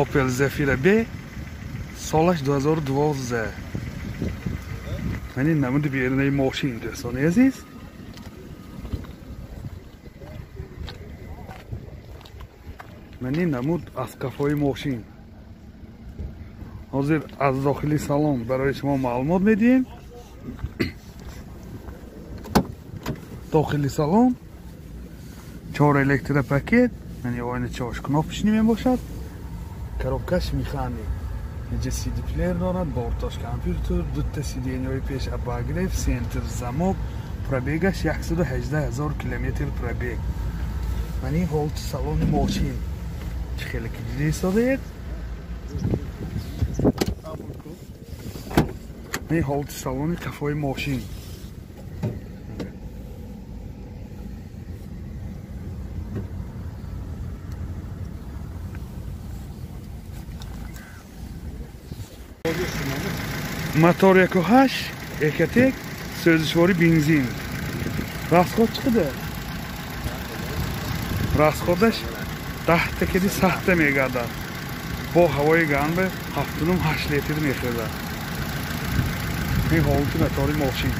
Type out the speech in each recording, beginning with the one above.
Opel Zafira B سالش 2012. من این نمود بیرونی ماشین دوستان عزیز. من این نمود از کفای ماشین. حاضر از داخلی سالن برای شما معلومات میدیم. داخلی سالن 4 الکتریک پاکت، یعنی آینه چاش کناپش نمی باشد. коробкаш механик. اینجا CD پلیر دارد، بارتاش کامپیوتر، دو تا CD های پیش اباگریف، سنتر زموب، پرابیگش 118,000 کیلومتر پرابیگ. من این هولت سالن ماشین چه خیلی که دیده ایستاده اید. این هولت سالن کفای ماشین. мотор 1.8 екатек сӯзишвори бензин. расход чиқадар? расходаш 10 та кеди сахта мегардад. бо ҳавои гарм 7.8 литр мехӯрад. ин ҳолати мотори мошин.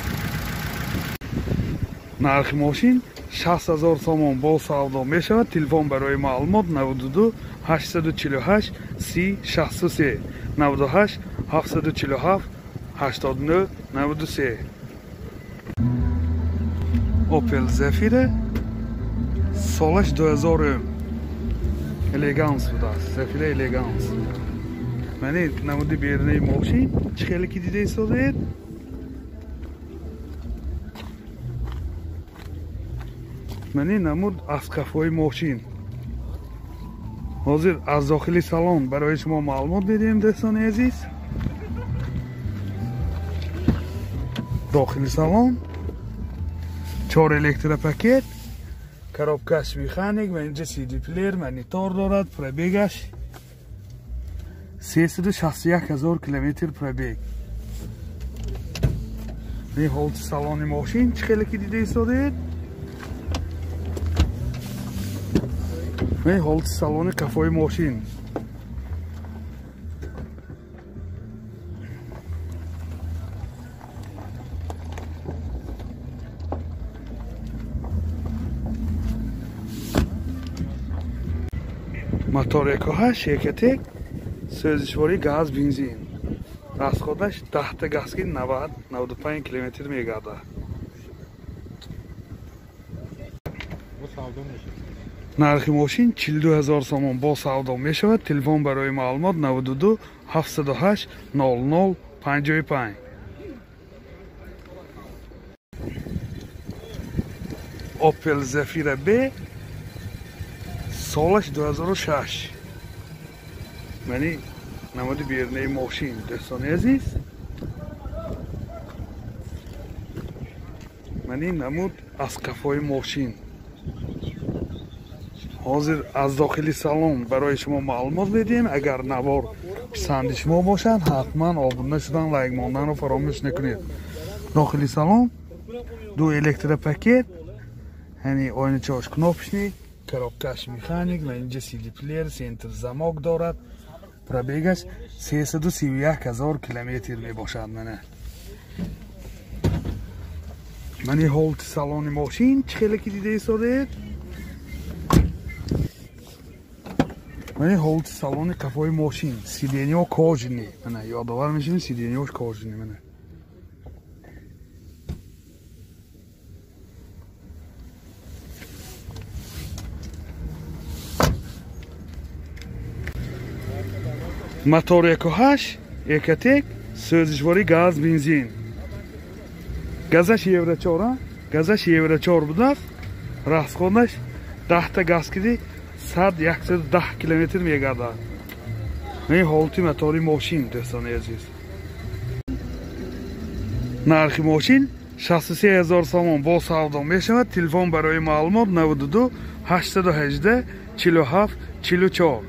нархи мошин 60,000 сомон бо савдо мешавад. телефон барои маълумот 92 848 30 63 98 747 89 93. Opel Zafira سالش 2000 الگانس بوده است. Zafira الگانس. من این نمود بیرونی ماشین چه خیلی که دیده ایستاده اید. من این نمود از کفای ماشین. حاضر از داخلی سالن برای شما معلومات میدیم دوستان عزیز. داخلی سالن 4 الکتریک پاکت، коробкаш механик و اینجا CD پلیر مانیتور دارد. پرابیگش 361,000 کیلومتر پرابیگ. این هولت سالن ماشین چه خیلی که دیده ایستاده اید. این هولت سالن کفای ماشین. мотор 1.8 екатек сӯзишвори газ бензин. расходаш 10 та газки 90-95 километр мегардад. нархи мошин 42,000 сомон бо савдо мешавад. телефон барои маълумот 92 708 00 55. Opel Zafira B سالش 2006. منی نمود بیرونی ماشین دوستان عزیز. منی نمود از کفای ماشین. حاضر از داخلی سالن برای شما معلومات میدیم. اگر نوار پسند شما باشد حتما آبونه شدن، لایک ماندن رو فراموش نکنید. داخلی سالن 2 الکتریک پاکت، یعنی آینه چاش کناپشنی، коробкаш механик و اینجا CD پلیر، سنتر زماک دارد. پرابیگش 331,000 کیلومتر می باشد. من این هولت سالن ماشین چه خیلی که دیده ایستاده اید. من این هولت سالن کفای ماشین سیدینی و کاجنی. من یادآور میشین سیدینی و کاجنی. من мотор 1.8 екатек сӯзишвори газ бензин. газаш евро 4. газаш евро 4 будааст. расходаш 10 та газ киди 110 километр мегардад. این ҳолати мотори мошин دوستان عزیز. нархи мошин 63,000 сомон бо савдо мешавад. телефон барои маълумот 92 818 47 44.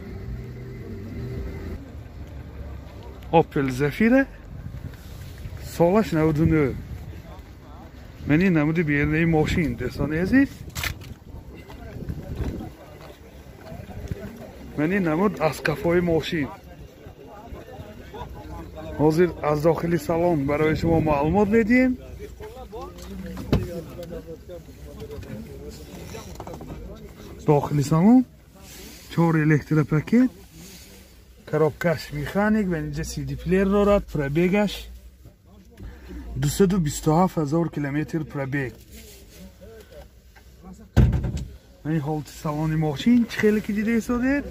Opel Zafira سالش 99. من این نمود بیرونی ماشین دوستان عزیز. من یعنی نمود از کفای ماشین. حاضر از داخل سالن برای شما معلومات میدیم. داخل سالن 4 الکتروپاکت، коробкаш механик و اینجا CD پلیر دارد. پرابیگش 227,000 کیلومتر پرابیگ. این حالت سالن ماشین خیلی که دیده ایستاده.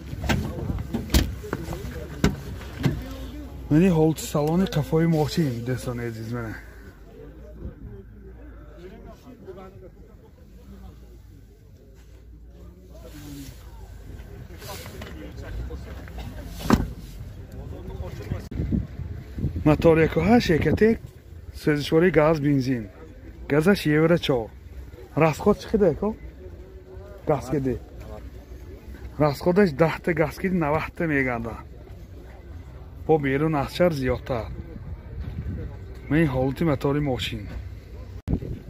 این حالت سالن قفای ماشین دوستان عزیز من. мотор 1.8 سوزشواری گاز بنزین. گازش یورو 4. расход چقدر کو؟ گاسکیده. расходش 10 تا گاسکید 90 تا میگنده. با بیرون از شهر زیادتر. این حالت мотори ماشین.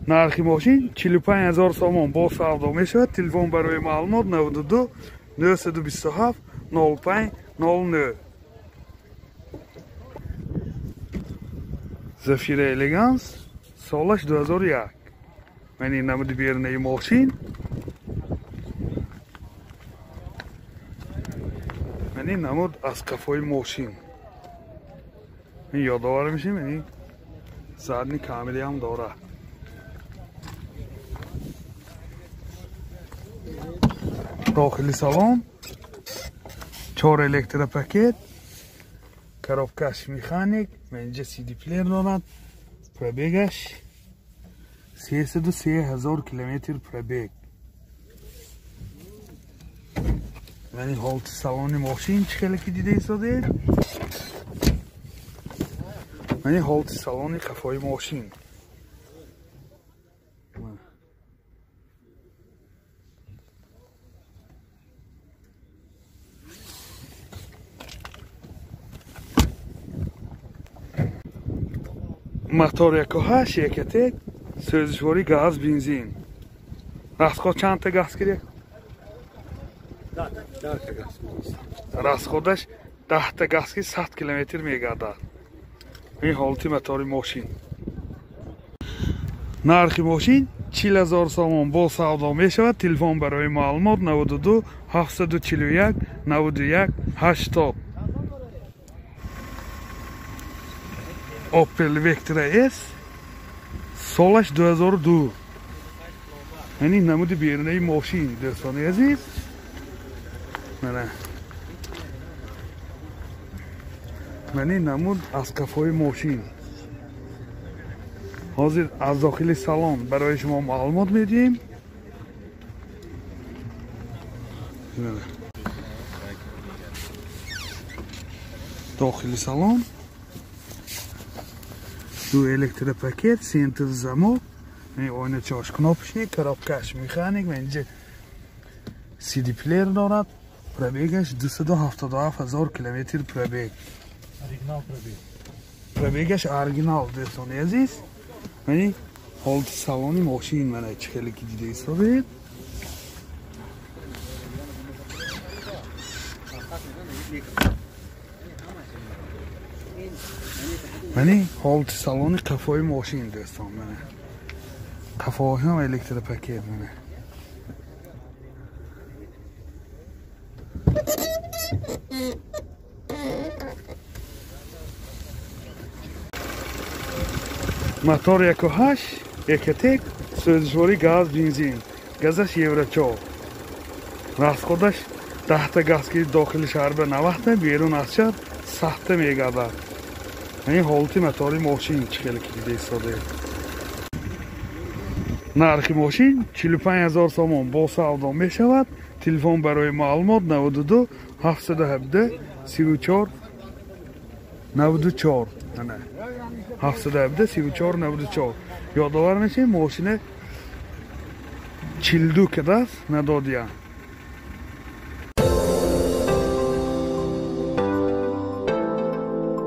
нархи ماشین 45,000 сомон با سودا میشود. تلفن برای معلومات 92 927 05 09. زفیر الگانس سالش 2001. من این نمود بیرونه ماشین. من این نمود از کفای ماشین. این یادآور میشیم. این زدنی کاملی هم داره. داخل سالن 4 الکتروپاکت، коробкаш механик و اینجا CD پلیر دارد. پرابیگش 303,000 کیلومتر پرابیگ. یعنی حالت سالن ماشین خیلی که دیده ایستاده. یعنی حالت سالن قفای ماشین. мотор 1.8 1.1 سوزشواری گاز بنزین. расход چند تا گاز کرد؟ 10 تا گاز. расходش 10 تا گاز که 100 کیلومتر میگردد. این حالت мотори ماشین. нархи ماشین 40,000 сомон با سودا میشود. تلفن برای معلومات 92 741 91 80. Opel Vectra S سالش 2002. یعنی نمود بیرونه ماشین دوستان عزیز. من این نمود از کفای ماشین. حاضر از داخل سالن برای شما معلومات میدیم. داخل سالن 2 الکتروپاکت، سنتر замок, oyna chosh knopочник, коробкаш механик و اینجا CD پلیر دارد. پرابیگش 277,000 کیلومتر پرابیگ. پرابیگش اورجینال دوستان عزیز. یعنی حالت سالن ماشین من خیلی که دیده ایستاده. یعنی حالت سالن قفای ماشین دوستان من. قفاهای هم الکتروپاکت من. мотор 1.8 1.1 سوزشواری گاز بنزین. گازش یورو 4. расходش 10 تا گاز که داخل شهر به 90 تا بیرون از شهر 100 تا میگردد. این حالت мотори ماشین خیلی که دیده ایستاده. нархи ماشین 45,000 сомон با سودا میشود. تلفن برای معلومات 92 717 34 94. 717 34 94. یادآور میشیم ماشین 42 کداس ندادیم.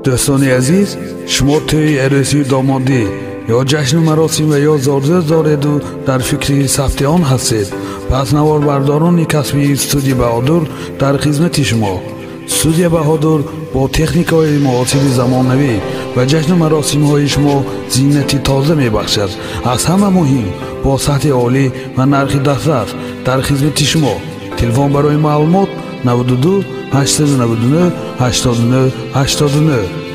دوستان عزیز، شما توی عروسی دامادی ё ҷашну маросим ва ё зорза зореду дар фикри сафти он ҳастед, пас наворбардорони касби студияи Баҳодур дар хизмати шумо. студияи Баҳодур бо техникаҳои муосири замонавӣ ва ҷашну маросимҳои шумо зиннати тоза мебахшад. аз ҳама муҳим, бо сатҳи олӣ ва нархи дастрас дар хизмати шумо. телефон барои маълумот 92 899 89 89.